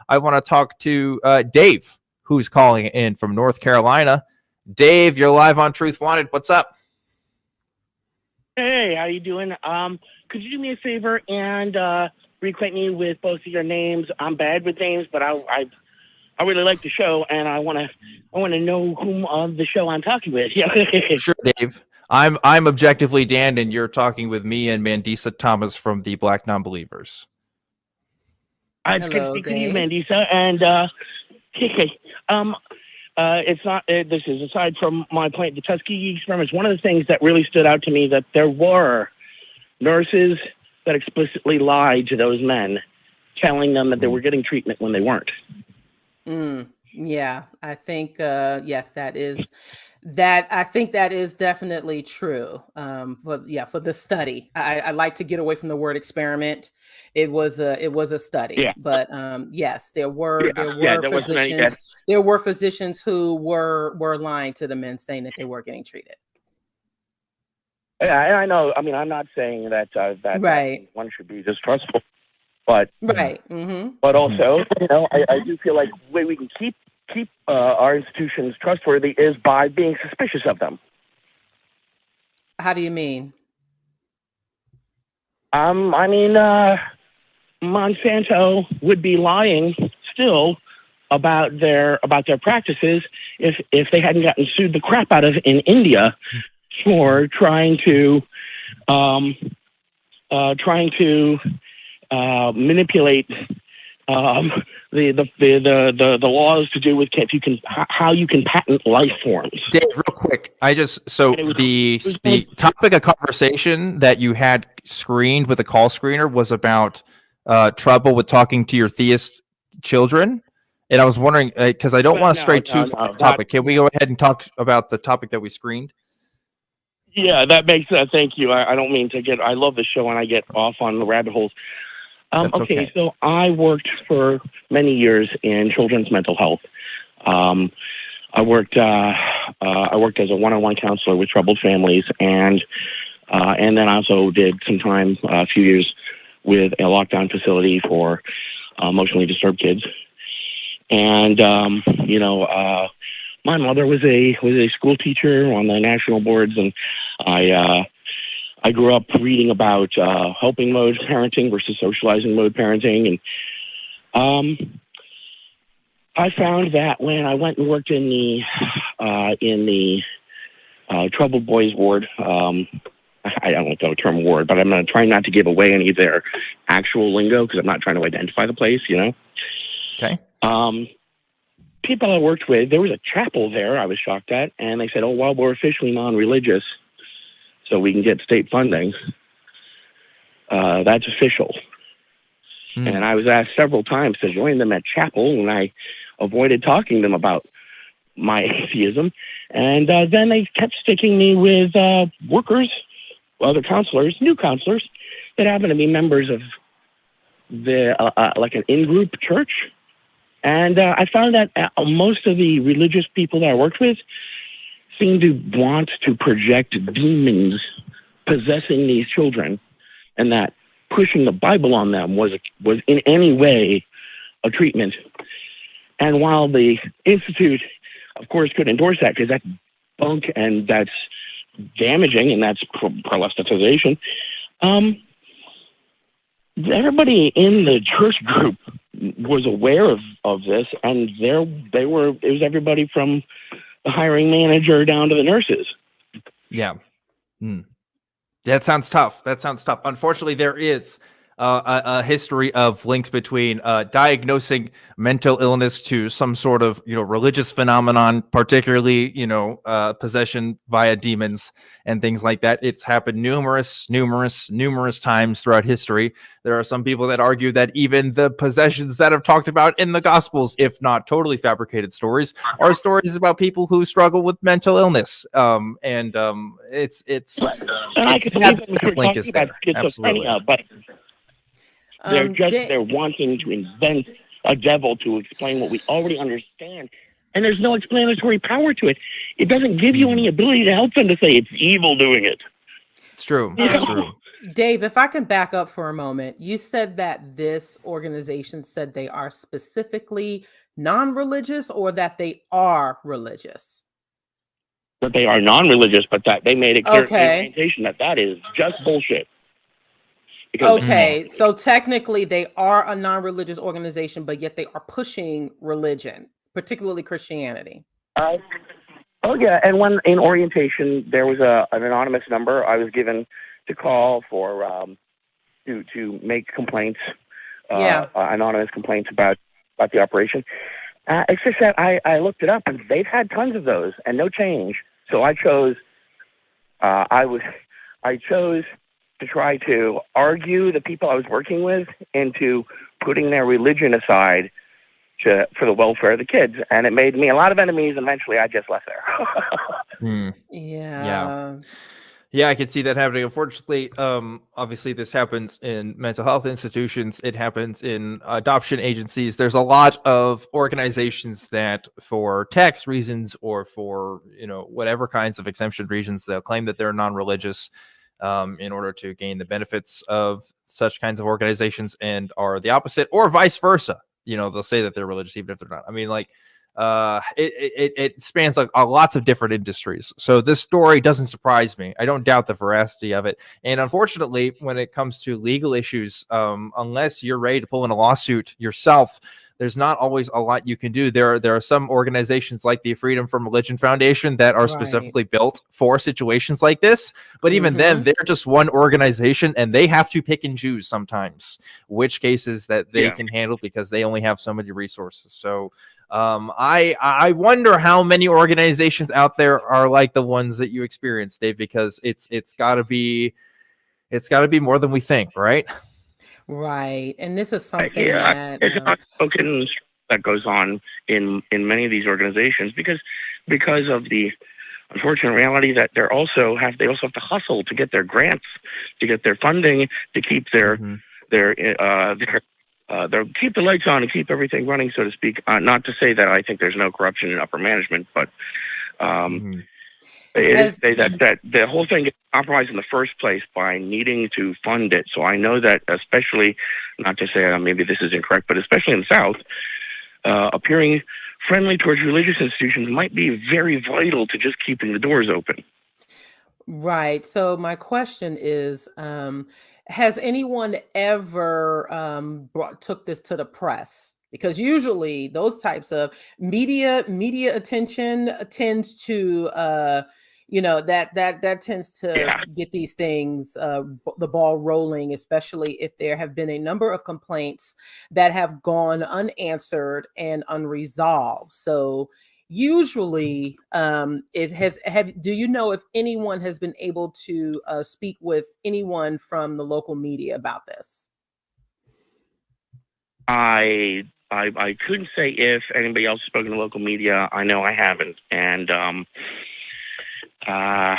I want to talk to Dave, who's calling in from North Carolina. Dave, you're live on Truth Wanted. What's up? Hey, how you doing? Could you do me a favor and reacquaint me with both of your names? I'm bad with names, but I really like the show, and I want to know whom of the show I'm talking with. Yeah. Sure, Dave. I'm Objectively Dan, and you're talking with me and Mandisa Thomas from the Black Nonbelievers. It's good to speak to you, Mandisa, and it's not. This is aside from my point, the Tuskegee experiments. One of the things that really stood out to me that there were nurses that explicitly lied to those men, telling them that they were getting treatment when they weren't. Yeah, I think yes, that is that. I think that is definitely true. For the study, I like to get away from the word experiment. It was a study, but yes, there were physicians. There were physicians who were lying to the men, saying that they were getting treated. Yeah, and I know. I mean, I'm not saying that right. One should be distrustful, but right. Mm-hmm. But also, I do feel like the way we can keep our institutions trustworthy is by being suspicious of them. How do you mean? I mean, Monsanto would be lying still about their practices if they hadn't gotten sued the crap out of in India for trying to manipulate the laws to do with how you can patent life forms. Dave, real quick, the topic of conversation that you had screened with a call screener was about trouble with talking to your theist children, and I was wondering because I don't want to stray too far off the topic. Can we go ahead and talk about the topic that we screened? Yeah, that makes sense. Thank you. I don't mean to get. I love the show, and I get off on the rabbit holes. Okay, so I worked for many years in children's mental health. I worked as a one-on-one counselor with troubled families, and then I also did some time, a few years, with a lockdown facility for emotionally disturbed kids. And my mother was a school teacher on the national boards, and I grew up reading about helping mode parenting versus socializing mode parenting, and I found that when I went and worked in the troubled boys ward, I don't know the term ward, but I'm going to try not to give away any of their actual lingo because I'm not trying to identify the place, Okay. People I worked with, there was a chapel there I was shocked at, and they said, oh, well, we're officially non-religious, so we can get state funding. That's official. And I was asked several times to join them at chapel, and I avoided talking to them about my atheism. And then they kept sticking me with workers, other counselors, new counselors, that happen to be members of the like an in-group church. And I found that most of the religious people that I worked with seemed to want to project demons possessing these children, and that pushing the Bible on them was in any way a treatment. And while the Institute, of course, could endorse that because that's bunk and that's damaging and that's proselytization, everybody in the church group was aware of this, and it was everybody from the hiring manager down to the nurses. Yeah. That sounds tough. Unfortunately, there is a history of links between diagnosing mental illness to some sort of religious phenomenon, particularly possession via demons and things like that. It's happened numerous times throughout history. There are some people that argue that even the possessions that have talked about in the Gospels, if not totally fabricated stories, are stories about people who struggle with mental illness. It's that link is there. Absolutely. But they're wanting to invent a devil to explain what we already understand. And there's no explanatory power to it. It doesn't give you any ability to help them to say it's evil doing it. It's true. It's true. Dave, if I can back up for a moment, you said that this organization said they are specifically non-religious or that they are religious? That they are non-religious, but that they made it clear in the Okay. orientation that is just bullshit. Because Okay. So technically they are a non-religious organization, but yet they are pushing religion, particularly Christianity. Oh yeah, and when in orientation there was an anonymous number I was given to call for to make complaints, anonymous complaints about the operation. It's just that I looked it up and they've had tons of those and no change. So I chose I chose to try to argue the people I was working with into putting their religion aside for the welfare of the kids, and it made me a lot of enemies. Eventually, I just left there. Yeah, I can see that happening. Unfortunately, obviously, this happens in mental health institutions. It happens in adoption agencies. There's a lot of organizations that, for tax reasons or for whatever kinds of exemption reasons, they'll claim that they're non-religious in order to gain the benefits of such kinds of organizations, and are the opposite, or vice versa. They'll say that they're religious even if they're not. I mean, like, it spans like lots of different industries. So this story doesn't surprise me. I don't doubt the veracity of it. And unfortunately, when it comes to legal issues, unless you're ready to pull in a lawsuit yourself, there's not always a lot you can do. There are some organizations like the Freedom from Religion Foundation that are specifically built for situations like this. But even then, they're just one organization, and they have to pick and choose sometimes which cases that they can handle because they only have so many resources. So I wonder how many organizations out there are like the ones that you experienced, Dave, because it's got to be more than we think, right? Right. And this is something that it's not spoken that goes on in many of these organizations because of the unfortunate reality that they also have to hustle to get their grants, to get their funding, to keep their keep the lights on and keep everything running, so to speak. Not to say that I think there's no corruption in upper management, but that the whole thing gets compromised in the first place by needing to fund it. So I know that, especially, not to say maybe this is incorrect, but especially in the South, appearing friendly towards religious institutions might be very vital to just keeping the doors open. Right. So my question is, has anyone ever took this to the press? Because usually those types of media attention tends to that tends to get these things the ball rolling, especially if there have been a number of complaints that have gone unanswered and unresolved. So usually do you know if anyone has been able to speak with anyone from the local media about this? I couldn't say if anybody else has spoken to local media. I know I haven't, and I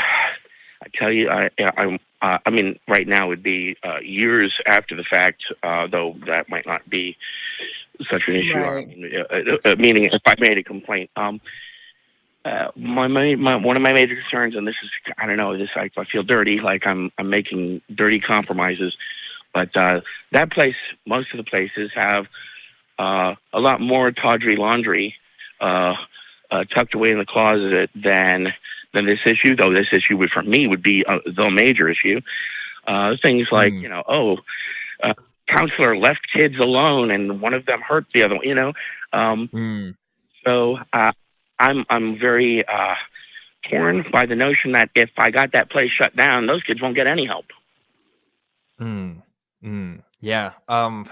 tell you, I mean, right now would be years after the fact, though that might not be such an issue. Right. Meaning, if I made a complaint, one of my major concerns, and this is, I don't know, I feel dirty, like I'm making dirty compromises, but that place, most of the places have a lot more tawdry laundry tucked away in the closet than this issue, though this issue for me would be the major issue. Things like, counselor left kids alone and one of them hurt the other one, So I'm very torn by the notion that if I got that place shut down, those kids won't get any help. Yeah.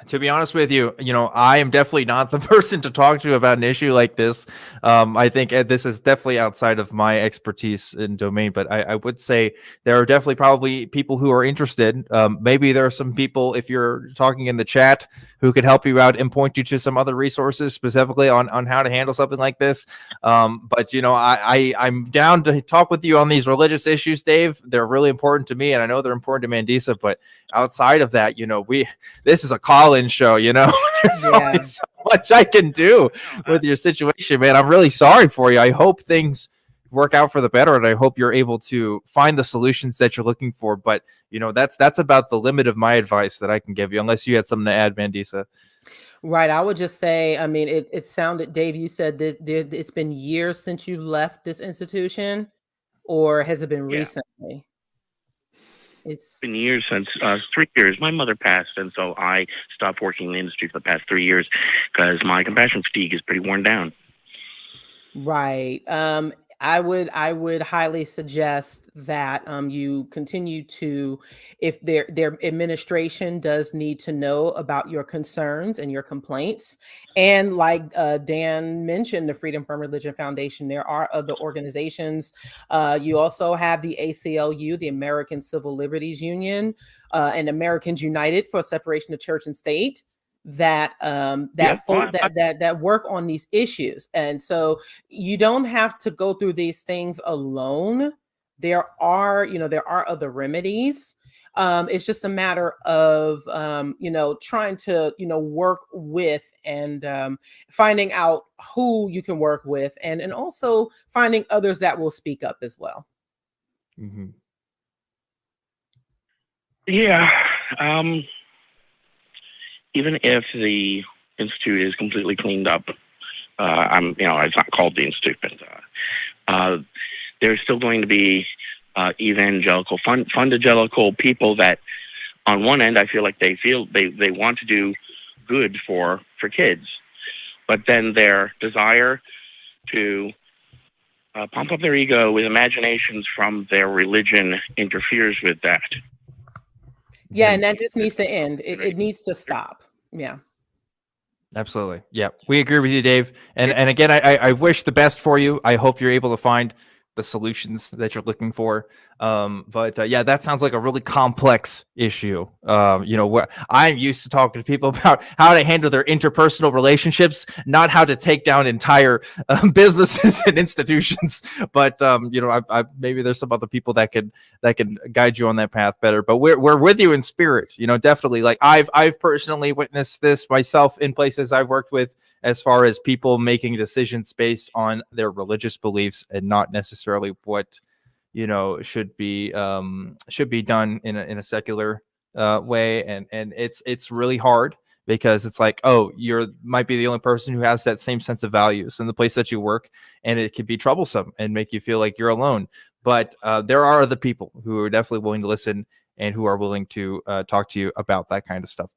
To be honest with you, I am definitely not the person to talk to about an issue like this. I think this is definitely outside of my expertise and domain, but I would say there are definitely probably people who are interested. Maybe there are some people, if you're talking in the chat, who could help you out and point you to some other resources specifically on how to handle something like this. But I'm down to talk with you on these religious issues, Dave. They're really important to me, and I know they're important to Mandisa, but outside of that, this is a call-in show, there's only so much I can do with your situation, man. I'm really sorry for you. I hope things work out for the better, and I hope you're able to find the solutions that you're looking for. But that's about the limit of my advice that I can give you, unless you had something to add, Mandisa. Right. I would just say, I mean, it sounded, Dave, you said that it's been years since you left this institution, or has it been Yeah. recently? It's been years since 3 years. My mother passed, and so I stopped working in the industry for the past 3 years because my compassion fatigue is pretty worn down. right. I would highly suggest that you continue to, if their administration does need to know about your concerns and your complaints, and like Dan mentioned, the Freedom from Religion Foundation, there are other organizations. You also have the ACLU, the American Civil Liberties Union, and Americans United for Separation of Church and State, that that work on these issues. And so you don't have to go through these things alone. There are other remedies. It's just a matter of trying to work with, and finding out who you can work with, and also finding others that will speak up as well. Mm-hmm. Yeah. Even if the institute is completely cleaned up, it's not called the institute, but there's still going to be evangelical, fundagelical people that, on one end, I feel like they want to do good for kids, but then their desire to pump up their ego with imaginations from their religion interferes with that. Yeah, and that just needs to end. It needs to stop. Yeah. Absolutely. Yeah, we agree with you, Dave. And again, I wish the best for you. I hope you're able to find the solutions that you're looking for. But yeah, that sounds like a really complex issue. Where I'm used to talking to people about how to handle their interpersonal relationships, not how to take down entire businesses and institutions. But I maybe there's some other people that can guide you on that path better. But we're with you in spirit. Definitely. Like I've personally witnessed this myself in places I've worked with, as far as people making decisions based on their religious beliefs and not necessarily what should be done in a secular way, and it's really hard, because it's like, oh, might be the only person who has that same sense of values in the place that you work, and it could be troublesome and make you feel like you're alone. But there are other people who are definitely willing to listen and who are willing to talk to you about that kind of stuff.